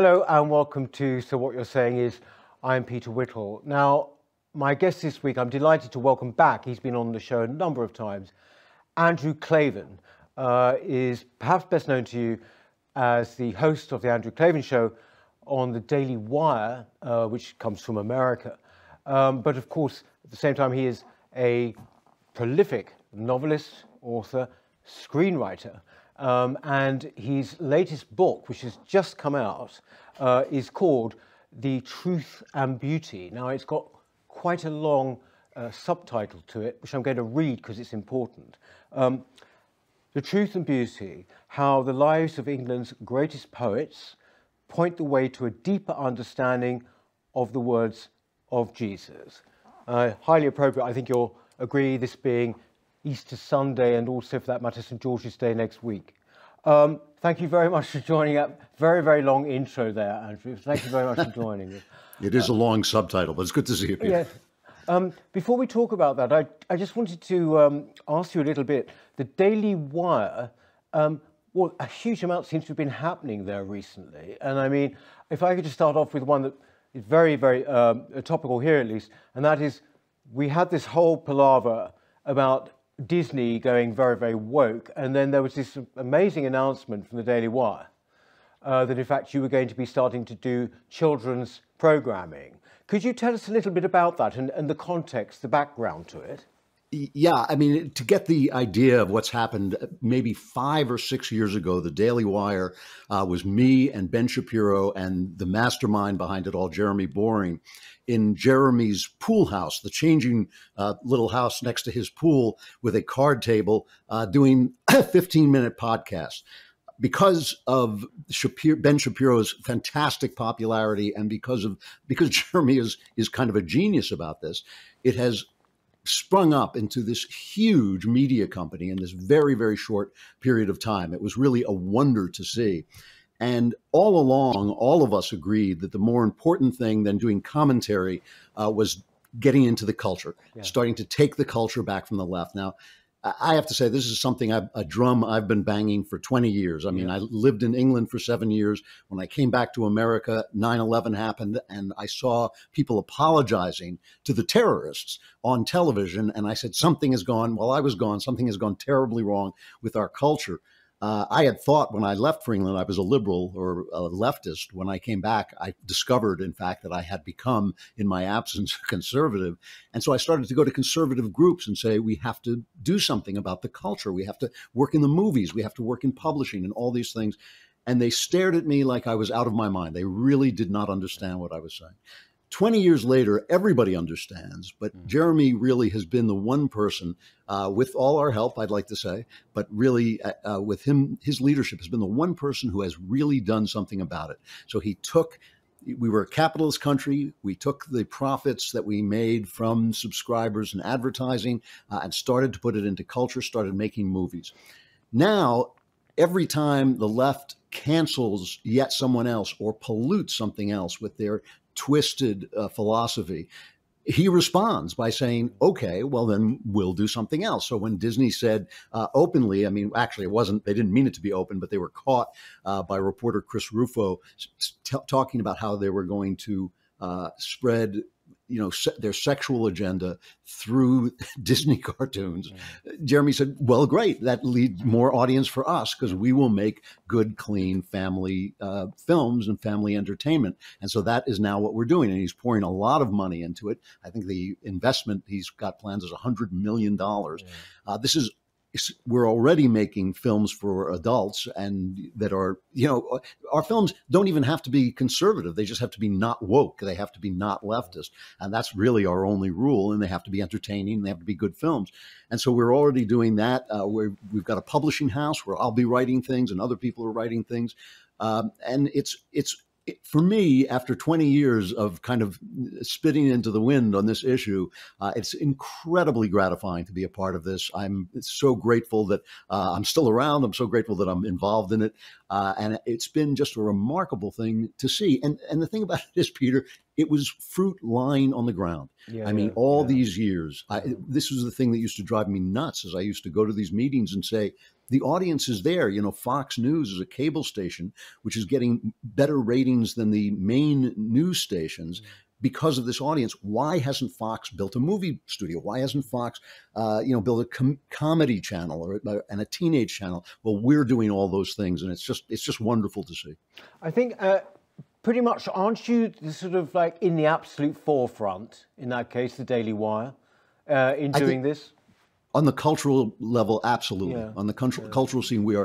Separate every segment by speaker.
Speaker 1: Hello and welcome to So What You're Saying Is. I'm Peter Whittle. Now, my guest this week, I'm delighted to welcome back. He's been on the show a number of times. Andrew Klavan is perhaps best known to you as the host of the Andrew Klavan Show on the Daily Wire, which comes from America. But of course, at the same time, he is a prolific novelist, author, screenwriter. And his latest book, which has just come out, is called The Truth and Beauty. Now, it's got quite a long subtitle to it, which I'm going to read because it's important. The Truth and Beauty, How the Lives of England's Greatest Poets Point the Way to a Deeper Understanding of the Words of Jesus. Highly appropriate. I think you'll agree, this being Easter Sunday and also, for that matter, St. George's Day next week. Thank you very much for joining up. Very, very long intro there, Andrew. Thank you very much for joining us.
Speaker 2: It is a long subtitle, but it's good to see you, Peter.
Speaker 1: Yes. Before we talk about that, I just wanted to ask you a little bit. The Daily Wire, well, a huge amount seems to have been happening there recently. And I mean, if I could just start off with one that is very, very topical here at least, and that is, we had this whole palaver about Disney going very, very woke, and then there was this amazing announcement from the Daily Wire that in fact you were going to be starting to do children's programming. Could you tell us a little bit about that and the context, the background to it?
Speaker 2: Yeah, I mean, to get the idea of what's happened, maybe 5 or 6 years ago, the Daily Wire was me and Ben Shapiro and the mastermind behind it all, Jeremy Boring, in Jeremy's pool house, the changing little house next to his pool with a card table, doing a 15-minute podcast. Because of Ben Shapiro's fantastic popularity and because Jeremy is kind of a genius about this, it has sprung up into this huge media company in this very, very short period of time. It was really a wonder to see. And all along, all of us agreed that the more important thing than doing commentary was getting into the culture, starting to take the culture back from the left. Now, I have to say, this is something, a drum I've been banging for 20 years. I mean, I lived in England for 7 years. When I came back to America, 9/11 happened, and I saw people apologizing to the terrorists on television. And I said, something has gone, while I was gone, something has gone terribly wrong with our culture. I had thought when I left for England, I was a liberal or a leftist. When I came back, I discovered, in fact, that I had become, in my absence, conservative. And so I started to go to conservative groups and say, we have to do something about the culture. We have to work in the movies. We have to work in publishing and all these things. And they stared at me like I was out of my mind. They really did not understand what I was saying. 20 years later, everybody understands, but Jeremy really has been the one person, with all our help, I'd like to say, but really with him, his leadership has been the one person who has really done something about it. So we were a capitalist country. We took the profits that we made from subscribers and advertising and started to put it into culture, started making movies. Now, every time the left cancels yet someone else or pollutes something else with their twisted philosophy, he responds by saying, okay, well, then we'll do something else. So when Disney said openly, I mean, actually it wasn't, they didn't mean it to be open, but they were caught by reporter Chris Rufo talking about how they were going to spread their sexual agenda through Disney cartoons. Jeremy said, well, great. That leads more audience for us because we will make good, clean family films and family entertainment. And so that is now what we're doing. And he's pouring a lot of money into it. I think the investment he's got plans is $100 million. We're already making films for adults and that are, our films don't even have to be conservative. They just have to be not woke. They have to be not leftist. And that's really our only rule. And they have to be entertaining. They have to be good films. And so we're already doing that. We've got a publishing house where I'll be writing things and other people are writing things. And it's for me, after 20 years of kind of spitting into the wind on this issue, it's incredibly gratifying to be a part of this. I'm so grateful that I'm still around. I'm so grateful that I'm involved in it. And it's been just a remarkable thing to see. And the thing about it is, Peter, it was fruit lying on the ground. These years, this was the thing that used to drive me nuts as I used to go to these meetings and say, the audience is there. You know, Fox News is a cable station which is getting better ratings than the main news stations because of this audience. Why hasn't Fox built a movie studio? Why hasn't Fox, built a comedy channel and a teenage channel? Well, we're doing all those things, and it's just wonderful to see.
Speaker 1: I think pretty much, aren't you sort of like in the absolute forefront in that case, the Daily Wire, in doing this?
Speaker 2: On the cultural level, absolutely. Yeah. On the cultural scene, we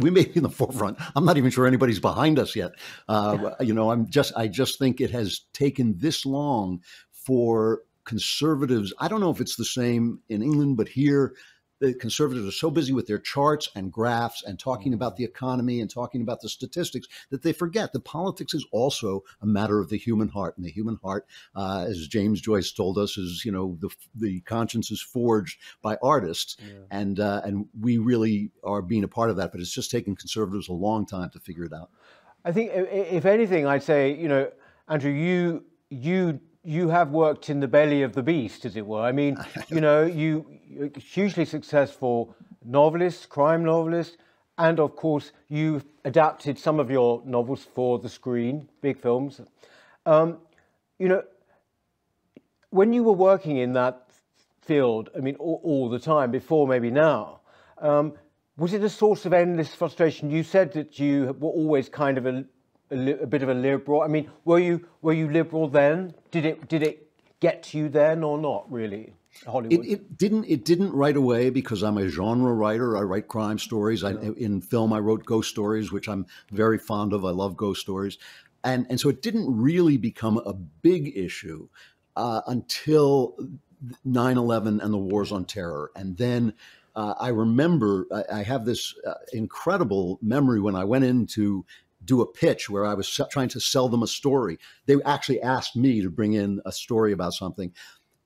Speaker 2: may be in the forefront. I'm not even sure anybody's behind us yet. I just think it has taken this long for conservatives. I don't know if it's the same in England, but here, the conservatives are so busy with their charts and graphs and talking about the economy and talking about the statistics that they forget that politics is also a matter of the human heart. And the human heart, as James Joyce told us, is, the conscience is forged by artists. Yeah. And we really are being a part of that. But it's just taken conservatives a long time to figure it out.
Speaker 1: I think, if anything, I'd say, Andrew, you have worked in the belly of the beast, as it were. I mean, you're a hugely successful novelist, crime novelist, and of course, you've adapted some of your novels for the screen, big films. When you were working in that field, I mean, all the time, before maybe now, was it a source of endless frustration? You said that you were always kind of a bit of a liberal. I mean, were you liberal then? Did it get to you then or not really? Hollywood.
Speaker 2: It didn't right away because I'm a genre writer. I write crime stories. In film, I wrote ghost stories, which I'm very fond of. I love ghost stories, and so it didn't really become a big issue until 9/11 and the wars on terror, and then. I remember I have this incredible memory when I went in to do a pitch where I was trying to sell them a story. They actually asked me to bring in a story about something.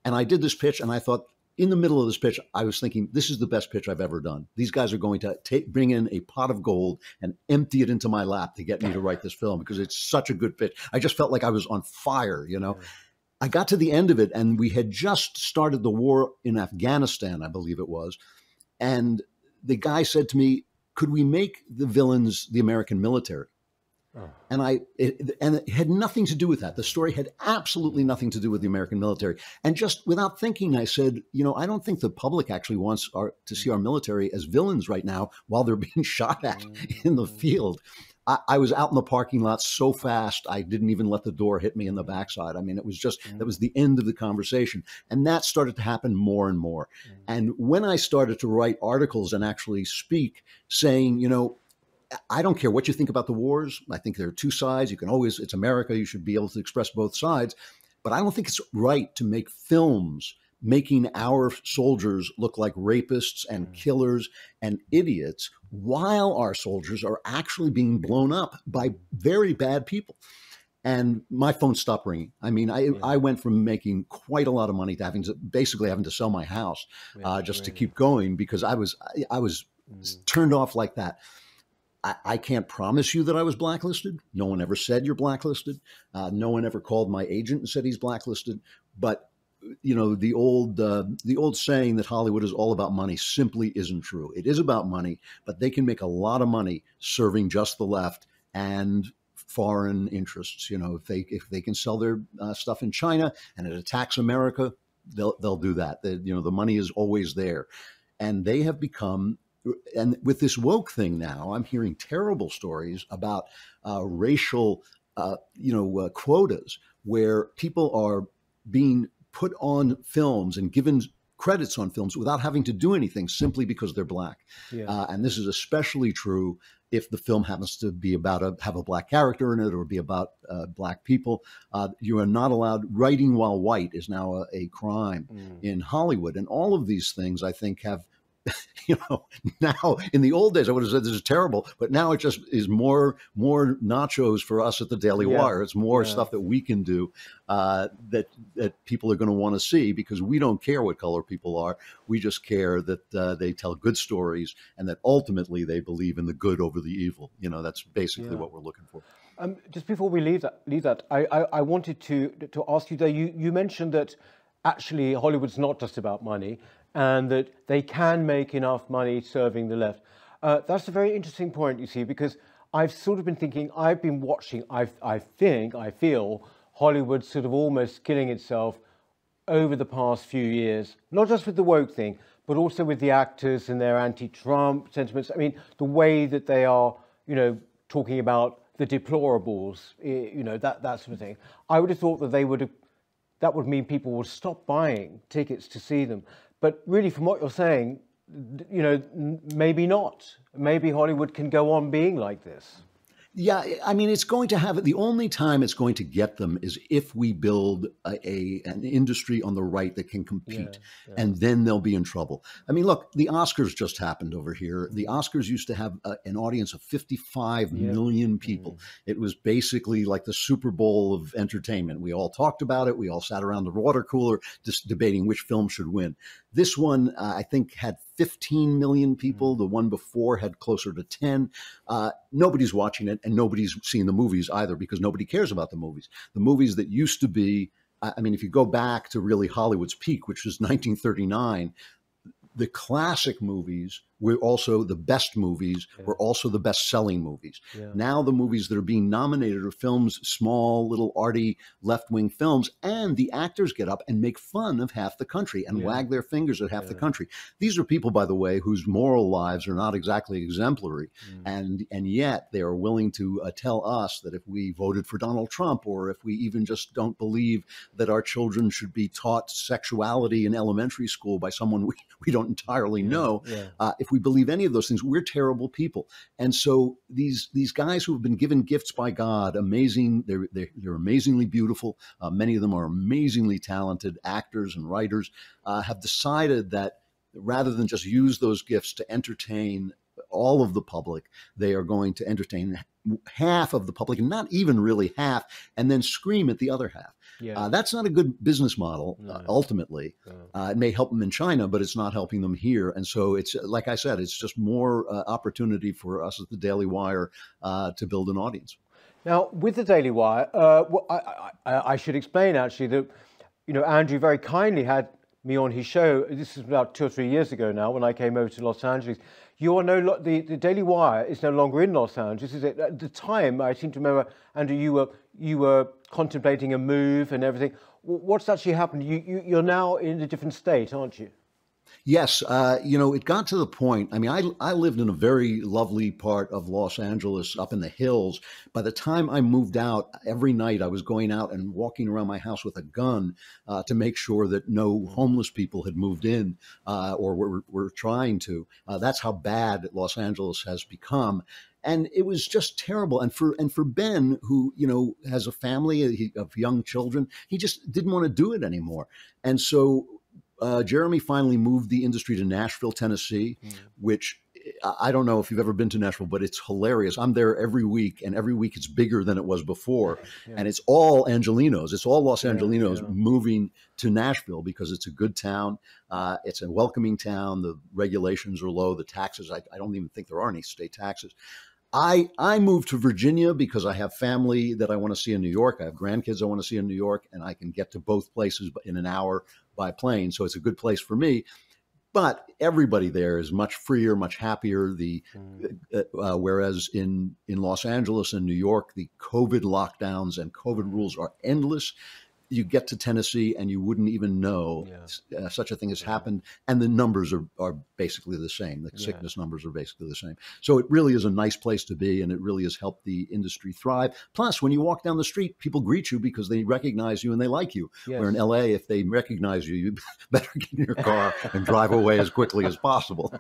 Speaker 2: And I did this pitch, and I thought, in the middle of this pitch, I was thinking, this is the best pitch I've ever done. These guys are going to bring in a pot of gold and empty it into my lap to get me to write this film because it's such a good pitch. I just felt like I was on fire, I got to the end of it, and we had just started the war in Afghanistan, I believe it was. And the guy said to me, could we make the villains the American military? Oh. And it had nothing to do with that. The story had absolutely nothing to do with the American military. And just without thinking, I said, I don't think the public actually wants to see our military as villains right now while they're being shot at in the field. I was out in the parking lot so fast, I didn't even let the door hit me in the backside. I mean, it was just, that was the end of the conversation. And that started to happen more and more. And when I started to write articles and actually speak saying, I don't care what you think about the wars. I think there are two sides. It's America. You should be able to express both sides. But I don't think it's right to make films making our soldiers look like rapists and killers and idiots while our soldiers are actually being blown up by very bad people. And my phone stopped ringing. I mean, I went from making quite a lot of money to basically having to sell my house just to keep going because I was turned off like that. I can't promise you that I was blacklisted. No one ever said you're blacklisted. No one ever called my agent and said he's blacklisted. But the old saying that Hollywood is all about money simply isn't true. It is about money, but they can make a lot of money serving just the left and foreign interests. If they can sell their stuff in China and it attacks America, they'll do that. The money is always there, and they have become. And with this woke thing now, I'm hearing terrible stories about racial, quotas where people are being put on films and given credits on films without having to do anything simply because they're black. Yeah. And this is especially true if the film happens to be have a black character in it or be about black people. You are not allowed. Writing while white is now a crime in Hollywood. And all of these things, I think, have now in the old days, I would have said this is terrible, but now it just is more nachos for us at the Daily Wire. It's more stuff that we can do that people are going to want to see because we don't care what color people are. We just care that they tell good stories and that ultimately they believe in the good over the evil. That's basically what we're looking for.
Speaker 1: Just before we leave that, I wanted to ask you there. You mentioned that actually Hollywood's not just about money, and that they can make enough money serving the left. That's a very interesting point, you see, because I've sort of been thinking, I've been watching, I feel Hollywood sort of almost killing itself over the past few years, not just with the woke thing, but also with the actors and their anti-Trump sentiments. I mean, the way that they are, talking about the deplorables, that sort of thing. I would have thought that that would mean people would stop buying tickets to see them. But really, from what you're saying, maybe not. Maybe Hollywood can go on being like this.
Speaker 2: Yeah, I mean, it's going to have the only time it's going to get them is if we build an industry on the right that can compete, and then they'll be in trouble. I mean, look, the Oscars just happened over here. The Oscars used to have an audience of 55 million people. It was basically like the Super Bowl of entertainment. We all talked about it. We all sat around the water cooler just debating which film should win. This one, I think, had 15 million people. The one before had closer to 10. Nobody's watching it, and nobody's seeing the movies either, because nobody cares about the movies. The movies that used to be, I mean, if you go back to really Hollywood's peak, which was 1939, the classic movies were also the best movies, were also the best-selling movies. Now the movies that are being nominated are films, small, little arty, left-wing films, and the actors get up and make fun of half the country and wag their fingers at half the country. These are people, by the way, whose moral lives are not exactly exemplary, and yet they are willing to tell us that if we voted for Donald Trump, or if we even just don't believe that our children should be taught sexuality in elementary school by someone we don't entirely know, if we believe any of those things, we're terrible people. And so these guys who have been given gifts by God, amazing, they're amazingly beautiful. Many of them are amazingly talented actors and writers, have decided that rather than just use those gifts to entertain all of the public, they are going to entertain half of the public, and not even really half, and then scream at the other half. That's not a good business model, ultimately. It may help them in China, but it's not helping them here. And so it's, like I said, it's just more opportunity for us at the Daily Wire to build an audience.
Speaker 1: Now, with the Daily Wire, I should explain actually that, Andrew very kindly had me on his show. This is about 2 or 3 years ago now, when I came over to Los Angeles. You are the Daily Wire is no longer in Los Angeles, is it? At the time, I seem to remember, Andrew, you were contemplating a move and everything. What's actually happened? You're now in a different state, aren't you?
Speaker 2: Yes, it got to the point. I mean, I lived in a very lovely part of Los Angeles up in the hills. By the time I moved out, every night I was going out and walking around my house with a gun to make sure that no homeless people had moved in or were trying to. That's how bad Los Angeles has become. And it was just terrible. And for Ben, who, has a family of young children, he just didn't want to do it anymore. And so Jeremy finally moved the industry to Nashville, Tennessee, which I don't know if you've ever been to Nashville, but it's hilarious. I'm there every week, and every week it's bigger than it was before. And it's all Angelinos. It's all Los Angelinos moving to Nashville because it's a good town. It's a welcoming town. The regulations are low. The taxes, I don't even think there are any state taxes. I moved to Virginia because I have family that I want to see in New York. I have grandkids I want to see in New York, and I can get to both places in an hour by plane. So it's a good place for me. But everybody there is much freer, much happier. Whereas in Los Angeles and New York, the COVID lockdowns and COVID rules are endless. You get to Tennessee and you wouldn't even know such a thing has happened. And the numbers are basically the same. The sickness numbers are basically the same. So it really is a nice place to be, and it really has helped the industry thrive. Plus, when you walk down the street, people greet you because they recognize you and they like you. Where in LA, if they recognize you, you better get in your car and drive away as quickly as possible.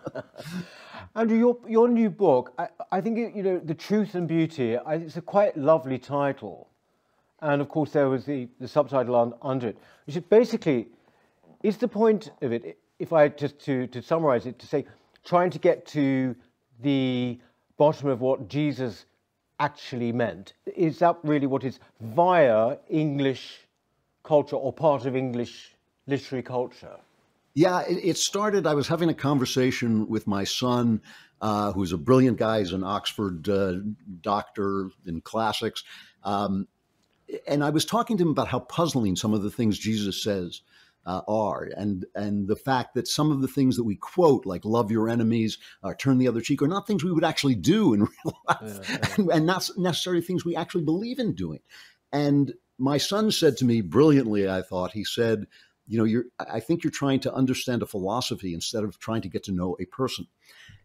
Speaker 1: Andrew, your new book, I think, The Truth and Beauty, it's a quite lovely title. And of course, there was the subtitle under it, which is basically, is the point of it, if I just to summarize it, to say, trying to get to the bottom of what Jesus actually meant. Is that really what it's via English culture or part of English literary culture?
Speaker 2: Yeah, it started, I was having a conversation with my son, who's a brilliant guy. He's an Oxford doctor in classics. And I was talking to him about how puzzling some of the things Jesus says are, and the fact that some of the things that we quote, like "love your enemies," "turn the other cheek," are not things we would actually do in real life, and not necessarily things we actually believe in doing. And my son said to me brilliantly, I thought, he said, you know, I think you're trying to understand a philosophy instead of trying to get to know a person.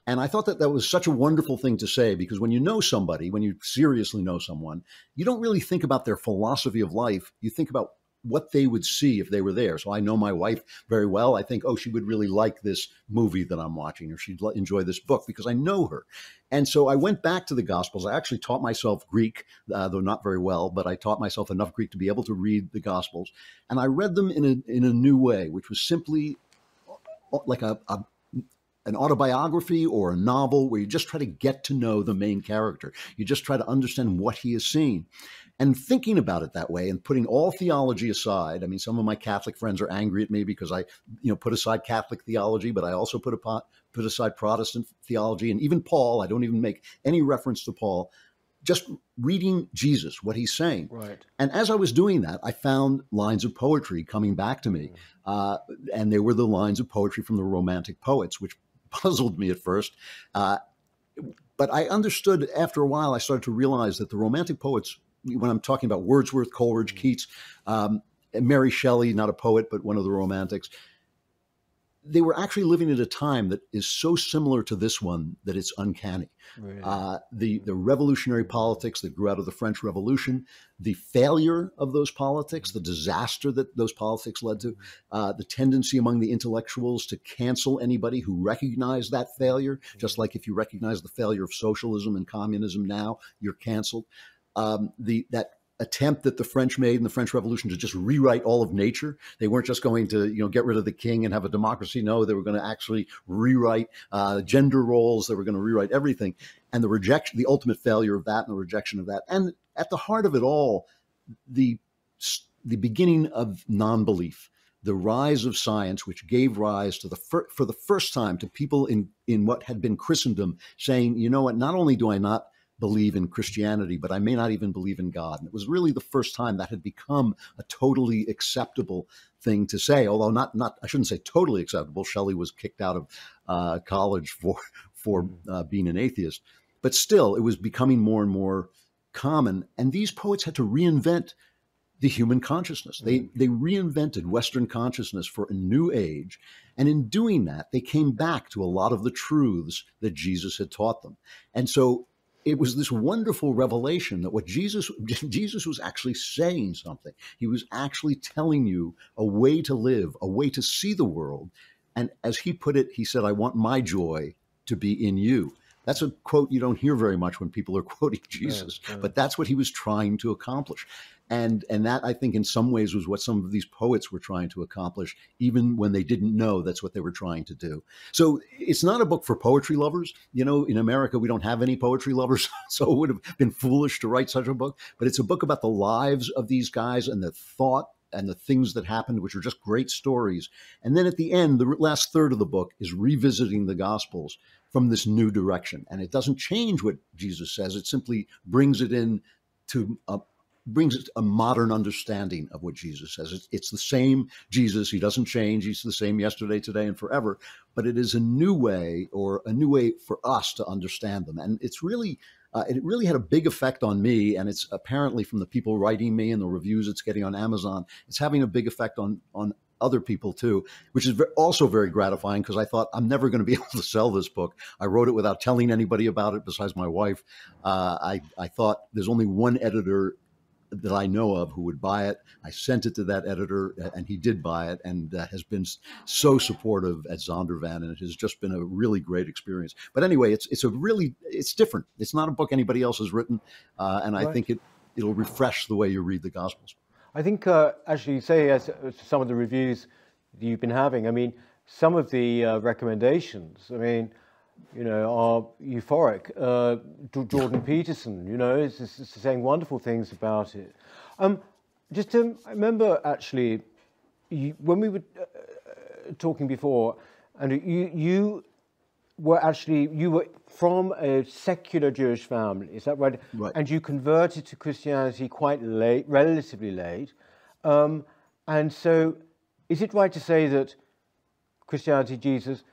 Speaker 2: And I thought that that was such a wonderful thing to say, because when you know somebody, when you seriously know someone, you don't really think about their philosophy of life. You think about what they would see if they were there. So I know my wife very well. I think, oh, she would really like this movie that I'm watching, or she'd enjoy this book, because I know her. And so I went back to the Gospels. I actually taught myself Greek, though not very well, but I taught myself enough Greek to be able to read the Gospels. And I read them in a new way, which was simply like an autobiography or a novel where you just try to get to know the main character. You just try to understand what he has seen. And thinking about it that way and putting all theology aside. I mean, some of my Catholic friends are angry at me because I, put aside Catholic theology, but I also put aside Protestant theology, and even Paul. I don't even make any reference to Paul. Just reading Jesus, what he's saying.
Speaker 1: Right.
Speaker 2: And as I was doing that, I found lines of poetry coming back to me. And they were the lines of poetry from the Romantic poets, which puzzled me at first. But I understood after a while. I started to realize that the Romantic poets, when I'm talking about Wordsworth, Coleridge, Keats, Mary Shelley, not a poet, but one of the Romantics, they were actually living at a time that is so similar to this one that it's uncanny. Really? The revolutionary politics that grew out of the French Revolution, the failure of those politics, the disaster that those politics led to, the tendency among the intellectuals to cancel anybody who recognized that failure, just like if you recognize the failure of socialism and communism now, you're canceled. That attempt that the French made in the French Revolution to just rewrite all of nature. They weren't just going to, get rid of the king and have a democracy. No, they were going to actually rewrite gender roles. They were going to rewrite everything. And the rejection, the ultimate failure of that, and the rejection of that. And at the heart of it all, the beginning of non-belief, the rise of science, which gave rise to for the first time to people in what had been Christendom saying, you know what, not only do I not believe in Christianity, but I may not even believe in God. And it was really the first time that had become a totally acceptable thing to say, although not I shouldn't say totally acceptable. Shelley was kicked out of college for being an atheist, but still it was becoming more and more common. And these poets had to reinvent the human consciousness. They reinvented Western consciousness for a new age. And in doing that, they came back to a lot of the truths that Jesus had taught them. And so it was this wonderful revelation that what Jesus was actually saying something. He was actually telling you a way to live, a way to see the world. And as he put it, he said, I want my joy to be in you. That's a quote you don't hear very much when people are quoting Jesus, but that's what he was trying to accomplish. And that, I think, in some ways was what some of these poets were trying to accomplish, even when they didn't know that's what they were trying to do. So it's not a book for poetry lovers. In America, we don't have any poetry lovers, so it would have been foolish to write such a book. But it's a book about the lives of these guys and the thought and the things that happened, which are just great stories. And then at the end, the last third of the book is revisiting the Gospels from this new direction. And it doesn't change what Jesus says. It simply brings it in to brings a modern understanding of what Jesus says. It's the same Jesus. He doesn't change. He's the same yesterday, today, and forever. But it is a new way, or a new way for us to understand them. And it's really, it really had a big effect on me. And it's apparently, from the people writing me and the reviews it's getting on Amazon, it's having a big effect on other people too, which is also very gratifying, because I thought, I'm never going to be able to sell this book. I wrote it without telling anybody about it besides my wife. I thought there's only one editor that I know of who would buy it. I sent it to that editor, and he did buy it, and has been so supportive at Zondervan, and it has just been a really great experience. But anyway, it's different. It's not a book anybody else has written, and I think it'll refresh the way you read the Gospels.
Speaker 1: I think, actually, say as some of the reviews that you've been having, I mean, some of the recommendations, I mean, are euphoric. Jordan Peterson, is saying wonderful things about it. I remember, actually, when we were talking before, and you were from a secular Jewish family, is that right?
Speaker 2: Right.
Speaker 1: And you converted to Christianity quite late, relatively late. And so is it right to say that Christianity, Jesus,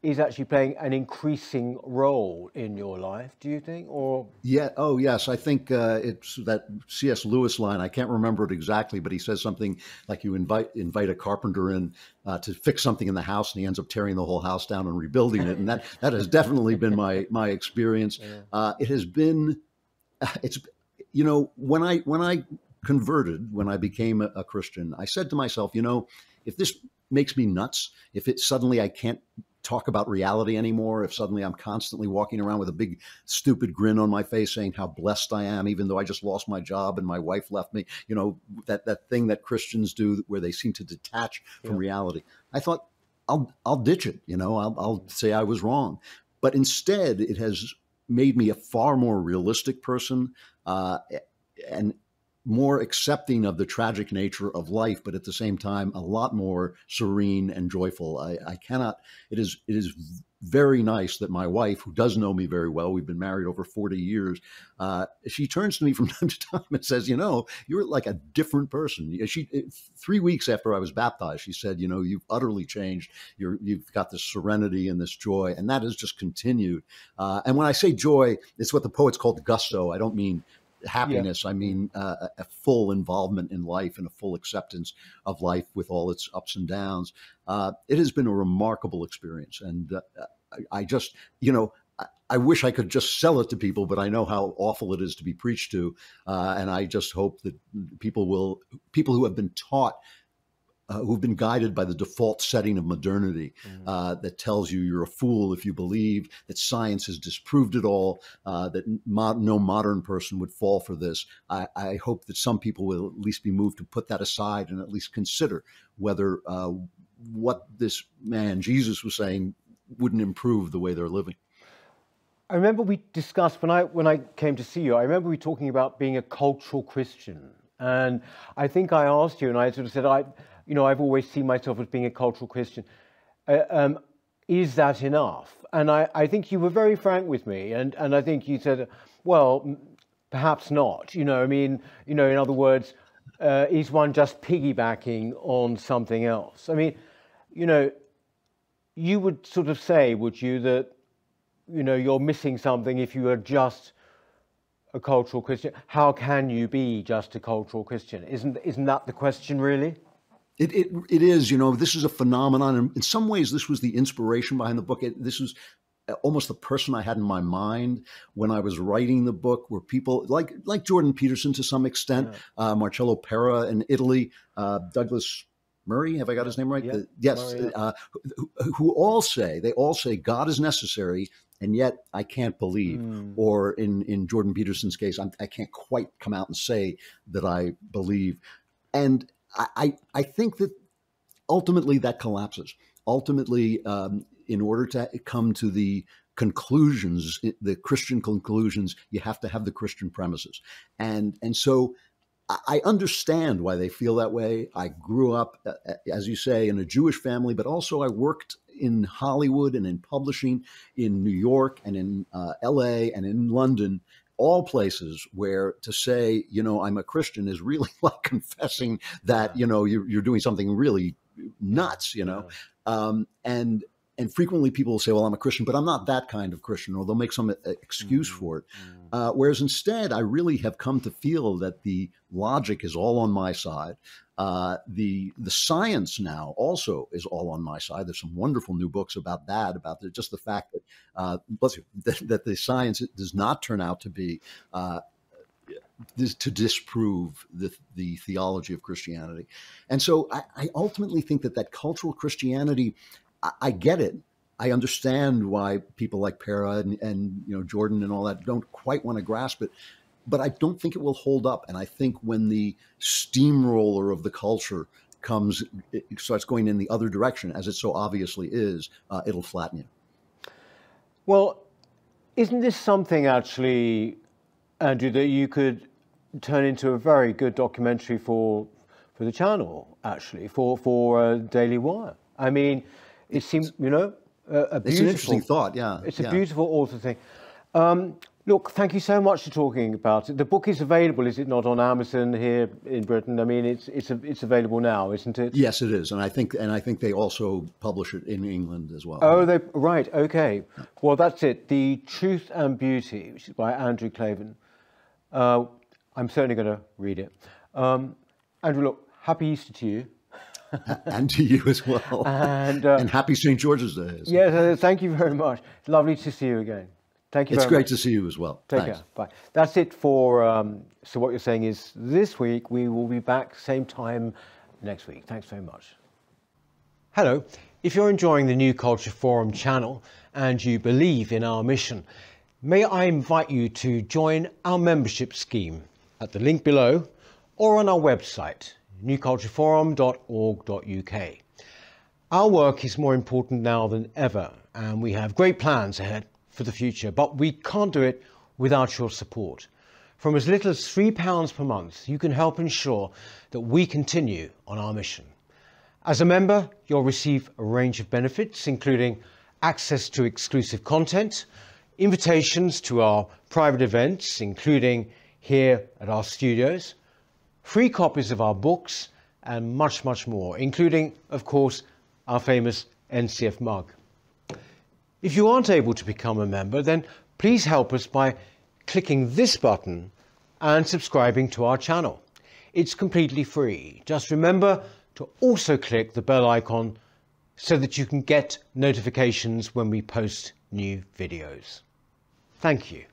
Speaker 1: is actually playing an increasing role in your life, do you think? Or
Speaker 2: Yeah. Oh, yes. I think it's that C.S. Lewis line. I can't remember it exactly, but he says something like you invite a carpenter in to fix something in the house, and he ends up tearing the whole house down and rebuilding it. And that has definitely been my experience. It has been. It's when I converted, when I became a Christian, I said to myself, if this makes me nuts, if it suddenly I can't talk about reality anymore, if suddenly I'm constantly walking around with a big stupid grin on my face saying how blessed I am, even though I just lost my job and my wife left me, that thing that Christians do where they seem to detach from reality. I thought I'll ditch it, I'll say I was wrong. But instead it has made me a far more realistic person, and more accepting of the tragic nature of life, but at the same time, a lot more serene and joyful. It is very nice that my wife, who does know me very well, we've been married over 40 years, she turns to me from time to time and says, you're like a different person. 3 weeks after I was baptized, she said, you've utterly changed. You've got this serenity and this joy, and that has just continued. And when I say joy, it's what the poets called gusto. I don't mean happiness. Yeah. I mean, a full involvement in life and a full acceptance of life with all its ups and downs. It has been a remarkable experience. And I just, I wish I could just sell it to people, but I know how awful it is to be preached to. And I just hope that people who have been taught, who've been guided by the default setting of modernity, that tells you you're a fool if you believe that science has disproved it all, that no modern person would fall for this. I hope that some people will at least be moved to put that aside and at least consider whether what this man Jesus was saying wouldn't improve the way they're living.
Speaker 1: I remember we discussed, when I came to see you, I remember we talking about being a cultural Christian. And I think I asked you, and I sort of said, I've always seen myself as being a cultural Christian. Is that enough? And I think you were very frank with me, and I think you said, well, perhaps not. In other words, is one just piggybacking on something else? I mean, you would sort of say, would you, that you're missing something if you are just a cultural Christian? How can you be just a cultural Christian? Isn't that the question, really?
Speaker 2: It is, this is a phenomenon. And in some ways, this was the inspiration behind the book. This was almost the person I had in my mind when I was writing the book, were people like Jordan Peterson to some extent, Marcello Pera in Italy, Douglas Murray, have I got his name right?
Speaker 1: Yeah.
Speaker 2: Yes, Murray, yeah. Who all say God is necessary, and yet I can't believe. Or in Jordan Peterson's case, I can't quite come out and say that I believe. And I think that ultimately that collapses. Ultimately, in order to come to the conclusions, the Christian conclusions, you have to have the Christian premises. And so I understand why they feel that way. I grew up, as you say, in a Jewish family, but also I worked in Hollywood and in publishing in New York and in LA and in London. All places where to say, I'm a Christian is really like confessing that, you're doing something really nuts, and frequently people will say, well, I'm a Christian, but I'm not that kind of Christian, or they'll make some excuse for it. Whereas instead, I really have come to feel that the logic is all on my side. The science now also is all on my side. There's some wonderful new books about that, just the fact that the science does not turn out to be to disprove the theology of Christianity. And so I ultimately think that cultural Christianity, I get it. I understand why people like Pera and Jordan and all that don't quite want to grasp it. But I don't think it will hold up. And I think when the steamroller of the culture it starts going in the other direction, as it so obviously is, it'll flatten you.
Speaker 1: Well, isn't this something actually, Andrew, that you could turn into a very good documentary for the channel, actually, for Daily Wire? I mean, it seems, a beautiful...
Speaker 2: It's an interesting thought, yeah.
Speaker 1: It's a beautiful author thing. Look, thank you so much for talking about it. The book is available, is it not, on Amazon here in Britain? I mean, it's available now, isn't it?
Speaker 2: Yes, it is, and I think they also publish it in England as well.
Speaker 1: Oh, right, okay. Well, that's it. The Truth and Beauty, which is by Andrew Klavan. I'm certainly going to read it. Andrew, look, happy Easter to you.
Speaker 2: And to you as well. And happy St. George's Day.
Speaker 1: Yes, thank you very much. Lovely to see you again. Thank you very much.
Speaker 2: It's great to see you as well.
Speaker 1: Take care. Bye. That's it for So What You're Saying Is this week. We will be back same time next week. Thanks very much. Hello. If you're enjoying the New Culture Forum channel and you believe in our mission, may I invite you to join our membership scheme at the link below or on our website, newcultureforum.org.uk. Our work is more important now than ever, and we have great plans ahead for the future, but we can't do it without your support. From as little as £3 per month, you can help ensure that we continue on our mission. As a member, you'll receive a range of benefits, including access to exclusive content, invitations to our private events, including here at our studios, free copies of our books, and much, much more, including, of course, our famous NCF mug. If you aren't able to become a member, then please help us by clicking this button and subscribing to our channel. It's completely free. Just remember to also click the bell icon so that you can get notifications when we post new videos. Thank you.